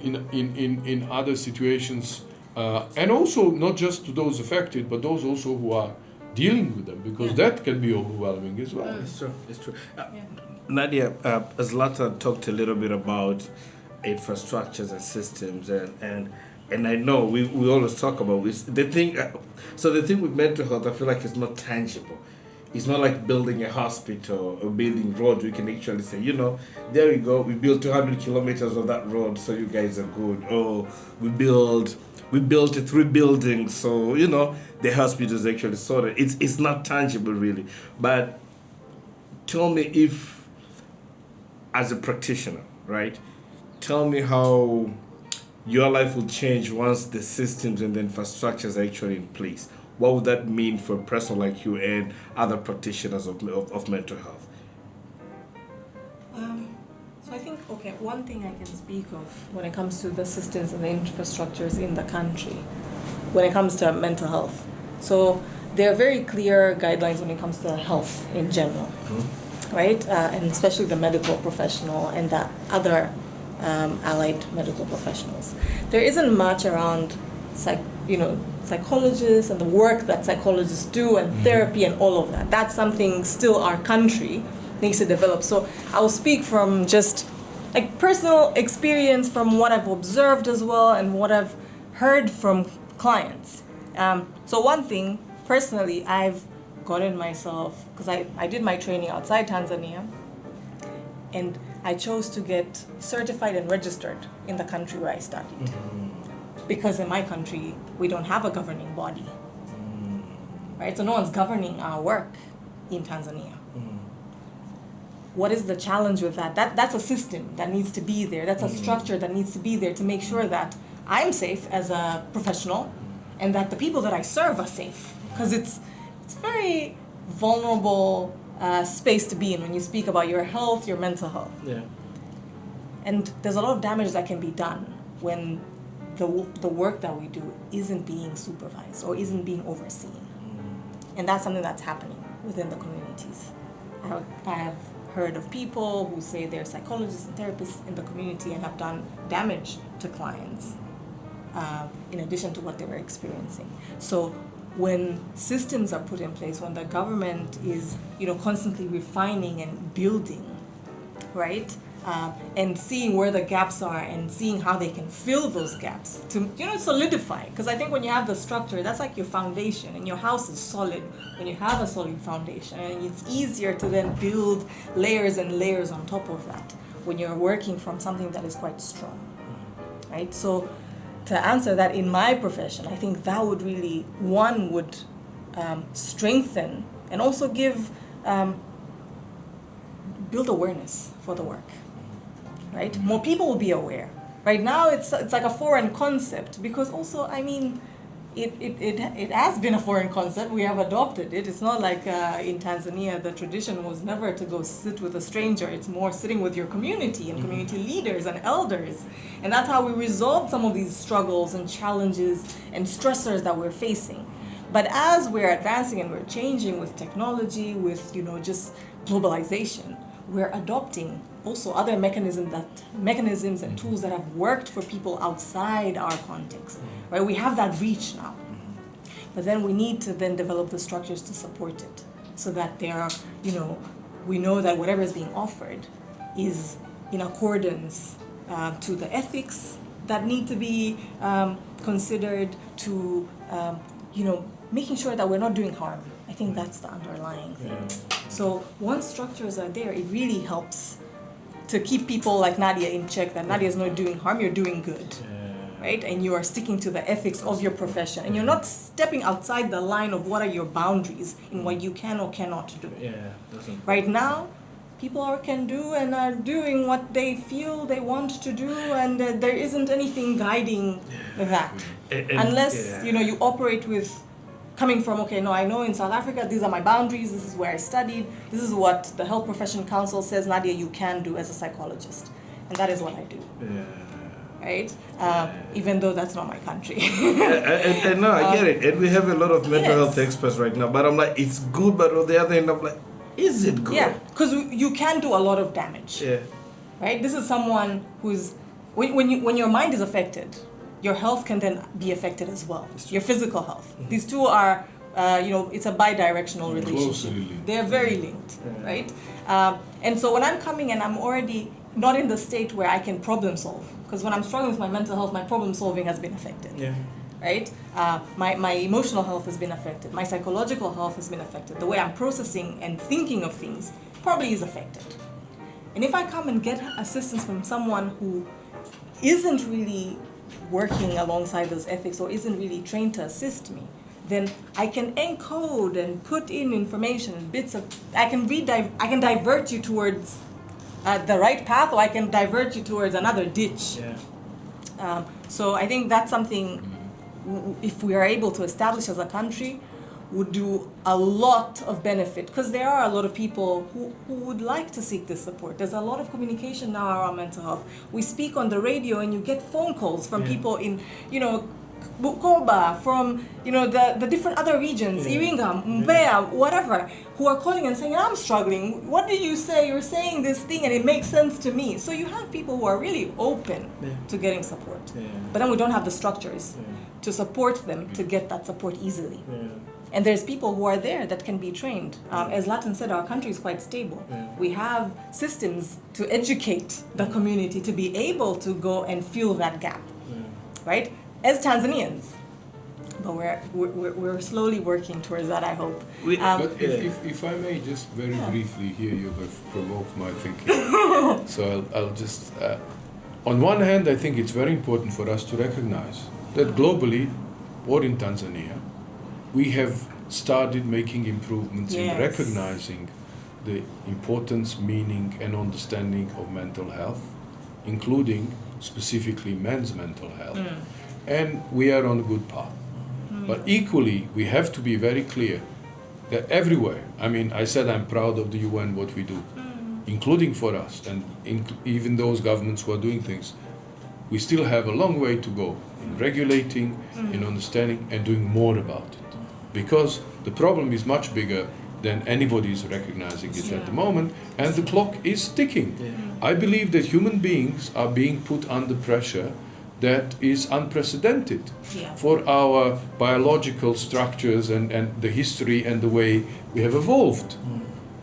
in other situations, and also not just to those affected, but those also who are dealing with them, because that can be overwhelming as well.
It's true. Nadia, Zlatan talked a little bit about infrastructures and systems, and I know we always talk about this. The thing with mental health, I feel like it's not tangible. It's not like building a hospital or building roads. We can actually say, there we go. We built 200 kilometers of that road, so you guys are good. Oh, we built 3 buildings, so the hospital is actually sorted. It's not tangible really. But tell me, if as a practitioner, right? Tell me how your life will change once the systems and the infrastructures are actually in place. What would that mean for a person like you and other practitioners of mental health?
So I think, one thing I can speak of when it comes to the systems and the infrastructures in the country, when it comes to mental health. So there are very clear guidelines when it comes to health in general, right? And especially the medical professional and the other allied medical professionals. There isn't much around psychologists and the work that psychologists do and therapy and all of that. That's something still our country needs to develop. So I will speak from just like personal experience from what I've observed as well and what I've heard from clients. So one thing, personally, I've gotten myself, because I did my training outside Tanzania, and I chose to get certified and registered in the country where I studied. Because in my country, we don't have a governing body, right? So no one's governing our work in Tanzania. What is the challenge with that? That's a system that needs to be there. That's a structure that needs to be there to make sure that I'm safe as a professional and that the people that I serve are safe. Because it's very vulnerable space to be in when you speak about your health, your mental health.
Yeah.
And there's a lot of damage that can be done when the work that we do isn't being supervised or isn't being overseen. And that's something that's happening within the communities. I have heard of people who say they're psychologists and therapists in the community and have done damage to clients in addition to what they were experiencing. So when systems are put in place, when the government is constantly refining and building, right? And seeing where the gaps are and seeing how they can fill those gaps to solidify. Because I think when you have the structure, that's like your foundation, and your house is solid when you have a solid foundation, and it's easier to then build layers and layers on top of that when you're working from something that is quite strong, right? So to answer that, in my profession, I think that would really, one would strengthen and also build awareness for the work. Right? More people will be aware. Right now, it's like a foreign concept because also, it has been a foreign concept. We have adopted it. It's not like in Tanzania, the tradition was never to go sit with a stranger. It's more sitting with your community and community leaders and elders. And that's how we resolve some of these struggles and challenges and stressors that we're facing. But as we're advancing and we're changing with technology, with just globalization, we're adopting also other mechanisms and tools that have worked for people outside our context, right? We have that reach now. But then we need to then develop the structures to support it so that there are, we know that whatever is being offered is in accordance to the ethics that need to be considered, to, making sure that we're not doing harm. I think that's the underlying thing. Yeah. So once structures are there, it really helps to keep people like Nadia in check, that Nadia is not doing harm, you're doing good, right? And you are sticking to the ethics of your profession. And you're not stepping outside the line of what are your boundaries in what you can or cannot do. Right now, people can do and are doing what they feel they want to do, and there isn't anything guiding that. Unless, you operate with coming from, I know in South Africa, these are my boundaries, this is where I studied, this is what the Health Profession Council says, Nadia, you can do as a psychologist. And that is what I do. Right? Even though that's not my country.
and no, I get it. And we have a lot of mental health experts right now. But I'm like, it's good, but on the other end, I'm like, is it good?
Yeah, because you can do a lot of damage. Yeah. Right? This is someone who's, when your mind is affected, your health can then be affected as well. Your physical health. These two are, it's a bi-directional relationship. They're very linked, right? And so when I'm coming and I'm already not in the state where I can problem solve, because when I'm struggling with my mental health, my problem solving has been affected. Yeah. Right? My emotional health has been affected. My psychological health has been affected. The way I'm processing and thinking of things probably is affected. And if I come and get assistance from someone who isn't really working alongside those ethics or isn't really trained to assist me, then I can encode and put in information and bits of, I can divert you towards the right path, or I can divert you towards another ditch. Yeah. So I think that's something, if we are able to establish as a country, would do a lot of benefit, because there are a lot of people who would like to seek this support. There's a lot of communication now around mental health. We speak on the radio and you get phone calls from people in, Bukoba, from the different other regions, Iringa, Mbeya, whatever, who are calling and saying, I'm struggling. What did you say? You're saying this thing and it makes sense to me. So you have people who are really open to getting support. But then we don't have the structures to support them to get that support easily. And there's people who are there that can be trained. As Zlatan said, our country is quite stable. We have systems to educate the community to be able to go and fill that gap, right? As Tanzanians. But we're slowly working towards that, I hope.
But if I may just very briefly here, you have provoked my thinking. So I'll just, on one hand, I think it's very important for us to recognize that globally, or in Tanzania, we have started making improvements in recognizing the importance, meaning, and understanding of mental health, including specifically men's mental health. And we are on a good path. But equally, we have to be very clear that everywhere, I mean, I said I'm proud of the UN, what we do, including for us, and even those governments who are doing things, we still have a long way to go in regulating, in understanding, and doing more about it. Because the problem is much bigger than anybody is recognizing it at the moment, and the clock is ticking. I believe that human beings are being put under pressure that is unprecedented for our biological structures and the history and the way we have evolved.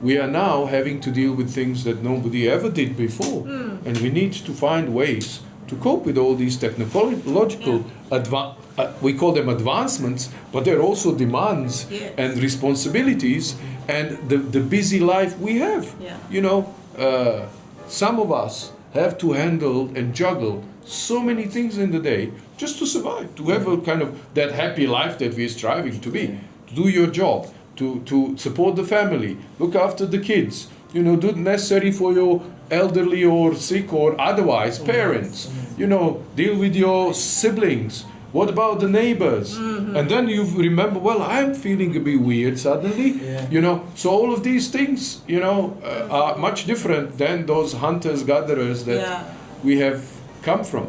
We are now having to deal with things that nobody ever did before, and we need to find ways to cope with all these technological we call them advancements, but they're also demands and responsibilities and the busy life we have. Some of us have to handle and juggle so many things in the day just to survive, to have a kind of that happy life that we're striving to be, to do your job, to support the family, look after the kids, do the necessary for your elderly or sick or otherwise parents, deal with your siblings. What about the neighbors? And then you remember, well, I'm feeling a bit weird suddenly, So all of these things, are much different than those hunters-gatherers that we have come from.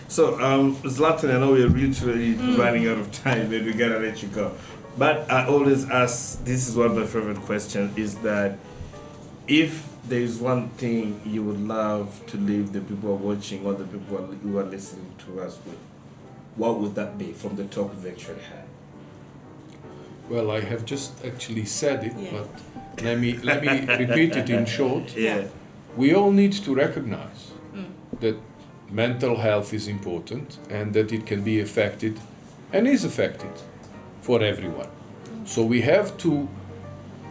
So, Zlatan, I know we're literally running out of time, and we gotta let you go. But I always ask, this is one of my favorite questions, is that if there is one thing you would love to leave the people who are watching or the people who are listening to us with, what would that be from the talk we've actually had?
Well, I have just actually said it, but let me repeat it in short. We all need to recognize that mental health is important and that it can be affected and is affected for everyone. So we have to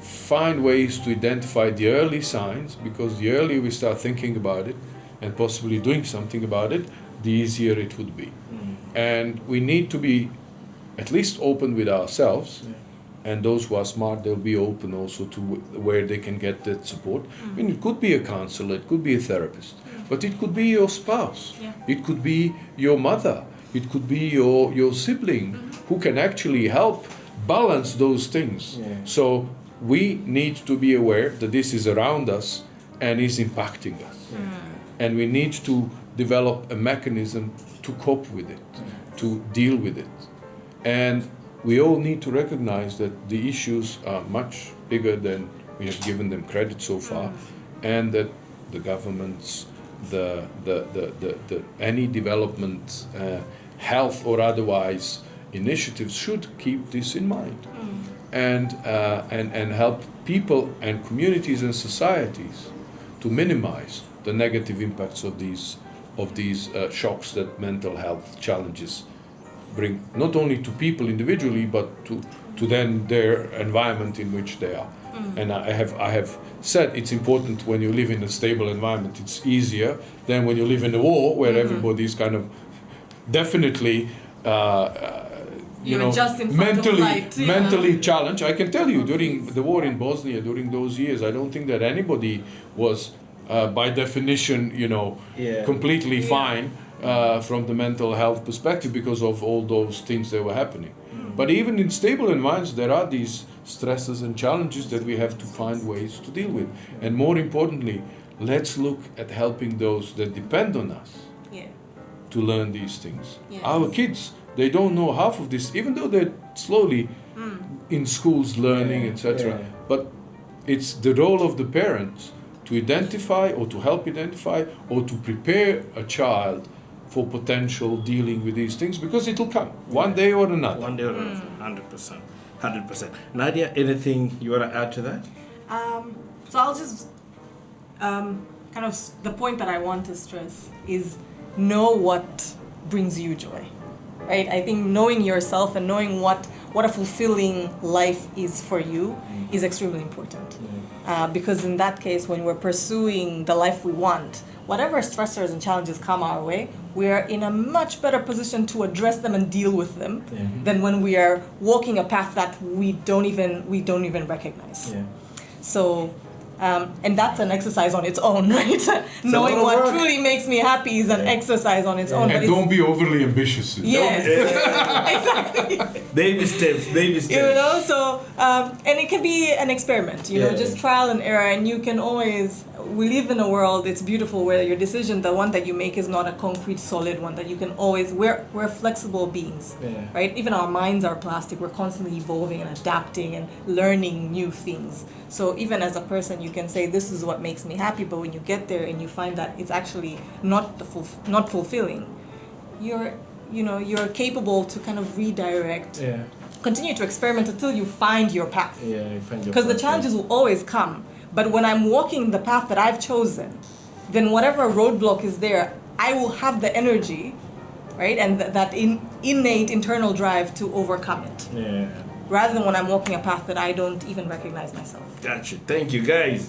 find ways to identify the early signs, because the earlier we start thinking about it and possibly doing something about it, the easier it would be. And we need to be at least open with ourselves, and those who are smart, they'll be open also to where they can get that support. I mean, it could be a counselor, it could be a therapist, but it could be your spouse, it could be your mother, it could be your sibling who can actually help balance those things. So we need to be aware that this is around us and is impacting us. And we need to develop a mechanism to cope with it, to deal with it. And we all need to recognize that the issues are much bigger than we have given them credit so far, and that the governments, any development, health or otherwise initiatives should keep this in mind, and help people and communities and societies to minimize the negative impacts of these shocks that mental health challenges bring, not only to people individually, but to then their environment in which they are. And I have said it's important when you live in a stable environment, it's easier than when you live in a war where everybody's kind of definitely mentally challenged. I can tell you, during the war in Bosnia, during those years, I don't think that anybody was by definition, completely fine from the mental health perspective because of all those things that were happening. But even in stable environments, there are these stresses and challenges that we have to find ways to deal with. And more importantly, let's look at helping those that depend on us to learn these things.
Yes.
Our kids, they don't know half of this, even though they're slowly in schools learning, etc.
Yeah.
But it's the role of the parents to identify or to help identify or to prepare a child for potential dealing with these things, because it'll come one day or another.
One day or another. 100%. 100%. Nadia, anything you want to add to that?
So I'll just kind of the point that I want to stress is know what brings you joy, right? I think knowing yourself and knowing what a fulfilling life is for you is extremely important. Because in that case, when we're pursuing the life we want, whatever stressors and challenges come our way, we are in a much better position to address them and deal with them than when we are walking a path that we don't even recognize. So, and that's an exercise on its own, right? Knowing what
work.
truly makes me happy is an exercise on its own.
And don't be overly ambitious.
Yes, exactly.
Baby steps, baby steps.
You know, so and it can be an experiment. You know, just trial and error, and you can always. We live in a world, it's beautiful, where your decision, the one that you make, is not a concrete, solid one that you can always. We're flexible beings, right? Even our minds are plastic. We're constantly evolving and adapting and learning new things. So even as a person, you can say this is what makes me happy, but when you get there and you find that it's actually not fulfilling, you're capable to kind of redirect. Continue to experiment until you find your path.
You find your
Because the
path,
challenges will always come. But when I'm walking the path that I've chosen, then whatever roadblock is there, I will have the energy, right? And that innate internal drive to overcome it. Rather than when I'm walking a path that I don't even recognize myself.
Gotcha. Thank you, guys.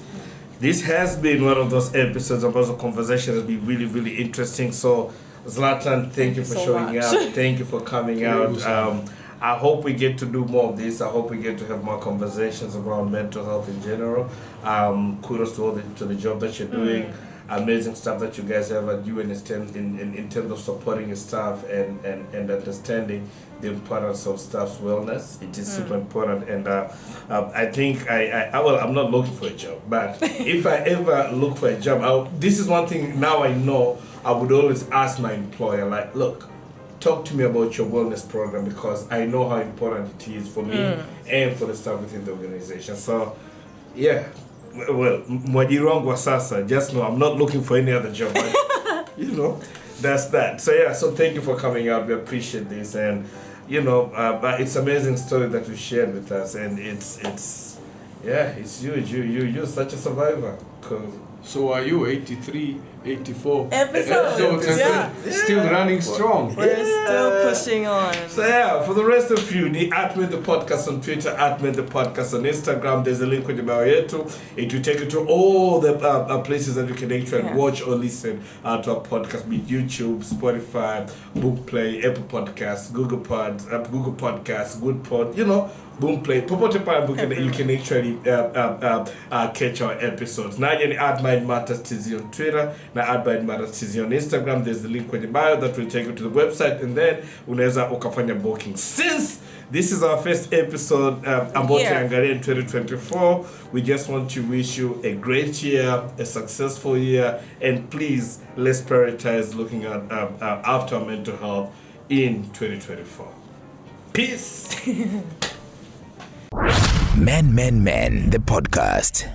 This has been one of those episodes about the conversation that's been really, really interesting. So, Zlatan, thank you for
so
showing
much.
up. Thank you for coming out. I hope we get to do more of this. I hope we get to have more conversations around mental health in general. Kudos to the job that you're doing. Amazing stuff that you guys have at UNSTEM in terms of supporting your staff and understanding the importance of staff's wellness. It is super important. And I think I'm not looking for a job, but if I ever look for a job, this is one thing now I know. I would always ask my employer, like, look, talk to me about your wellness program, because I know how important it is for me and for the staff within the organization. So, yeah, well, Mwajirongwa Sasa, just know I'm not looking for any other job. But, that's that. So, yeah, so thank you for coming out. We appreciate this. And, but it's an amazing story that you shared with us. And it's huge. You're such a survivor.
So are you 83, 84
Episodes,
still running strong?
We're still pushing on.
So yeah, for the rest of you, the @Men the Podcast on Twitter, @Men the Podcast on Instagram. There's a link with the bio here too. It will take you to all the places that you can actually watch or listen to our podcast, be it YouTube, Spotify, Boomplay, Apple Podcasts, Google Podcasts, Goodpod, Boomplay, popote pale you can actually catch our episodes. Nadia ni @MindMattersTZ on Twitter, na @MindMattersTZ on Instagram. There's the link kwenye bio that will take you to the website, and then unaweza ukafanya booking. Since this is our first episode about Tanzania in 2024, we just want to wish you a great year, a successful year, and please, let's prioritize looking at after our mental health in 2024. Peace.
Men, the podcast.